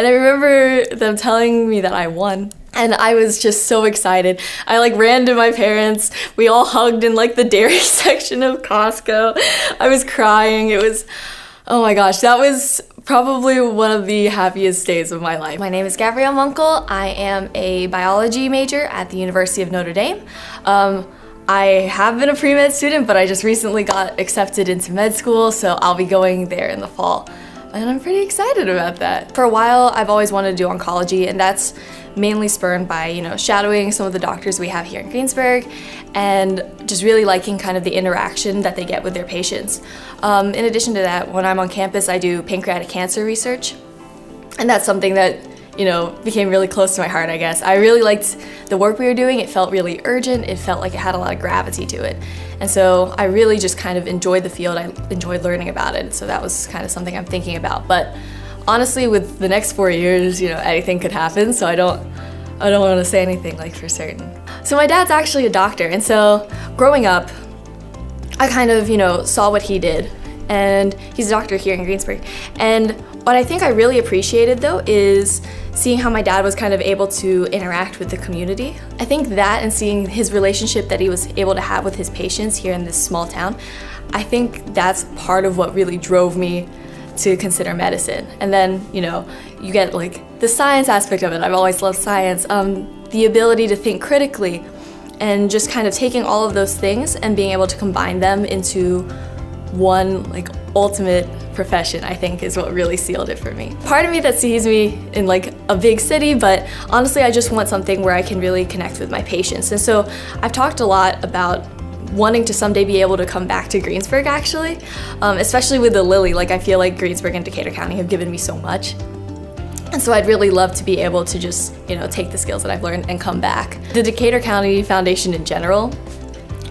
And I remember them telling me that I won. And I was just so excited. I like ran to my parents. We all hugged in like the dairy section of Costco. I was crying. It was, oh my gosh, that was probably one of the happiest days of my life. My name is Gabrielle Mungcal. I am a biology major at the University of Notre Dame. I have been a pre-med student, but I just recently got accepted into med school, so I'll be going there in the fall. And I'm pretty excited about that. For a while, I've always wanted to do oncology, and that's mainly spurred by, shadowing some of the doctors we have here in Greensburg and just really liking kind of the interaction that they get with their patients. In addition to that, when I'm on campus, I do pancreatic cancer research, and that's something that became really close to my heart, I guess. I really liked the work we were doing. It felt really urgent. It felt like it had a lot of gravity to it. And so I really just kind of enjoyed the field. I enjoyed learning about it. So that was kind of something I'm thinking about. But honestly, with the next 4 years, anything could happen. So I don't want to say anything like for certain. So my dad's actually a doctor. And so growing up, I kind of, saw what he did. And he's a doctor here in Greensburg. And what I think I really appreciated though is seeing how my dad was kind of able to interact with the community. I think that and seeing his relationship that he was able to have with his patients here in this small town, I think that's part of what really drove me to consider medicine. And then, you get like the science aspect of it. I've always loved science. The ability to think critically and just kind of taking all of those things and being able to combine them into one like ultimate profession, I think, is what really sealed it for me. Part of me that sees me in like a big city, but honestly I just want something where I can really connect with my patients. And so I've talked a lot about wanting to someday be able to come back to Greensburg actually, especially with the Lilly. Like I feel like Greensburg and Decatur County have given me so much. And so I'd really love to be able to just, take the skills that I've learned and come back. The Decatur County Foundation in general,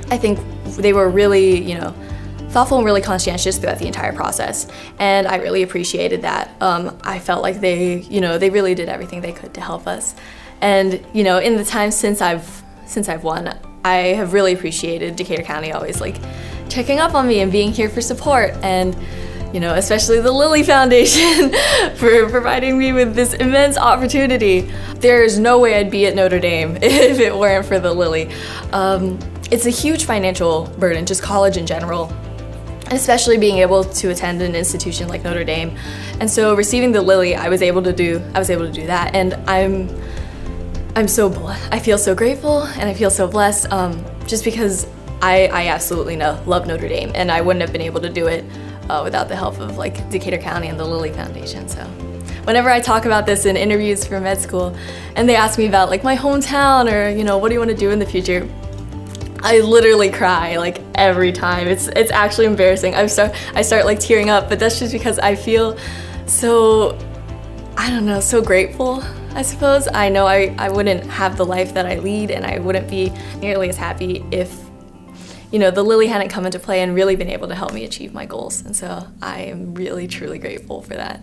I think they were really, thoughtful and really conscientious throughout the entire process, and I really appreciated that. I felt like they really did everything they could to help us, and in the time since I've won, I have really appreciated Decatur County always like checking up on me and being here for support, and especially the Lilly Foundation for providing me with this immense opportunity. There's no way I'd be at Notre Dame if it weren't for the Lilly. It's a huge financial burden, just college in general. Especially being able to attend an institution like Notre Dame. And so receiving the Lilly, I was able to do that. And I feel so grateful and I feel so blessed just because I absolutely love Notre Dame, and I wouldn't have been able to do it without the help of like Decatur County and the Lilly Foundation. So whenever I talk about this in interviews for med school and they ask me about like my hometown or what do you want to do in the future, I literally cry like every time. It's actually embarrassing. I start like tearing up, but that's just because I feel so, so grateful, I suppose. I know I wouldn't have the life that I lead, and I wouldn't be nearly as happy if, the Lilly hadn't come into play and really been able to help me achieve my goals. And so I am really, truly grateful for that.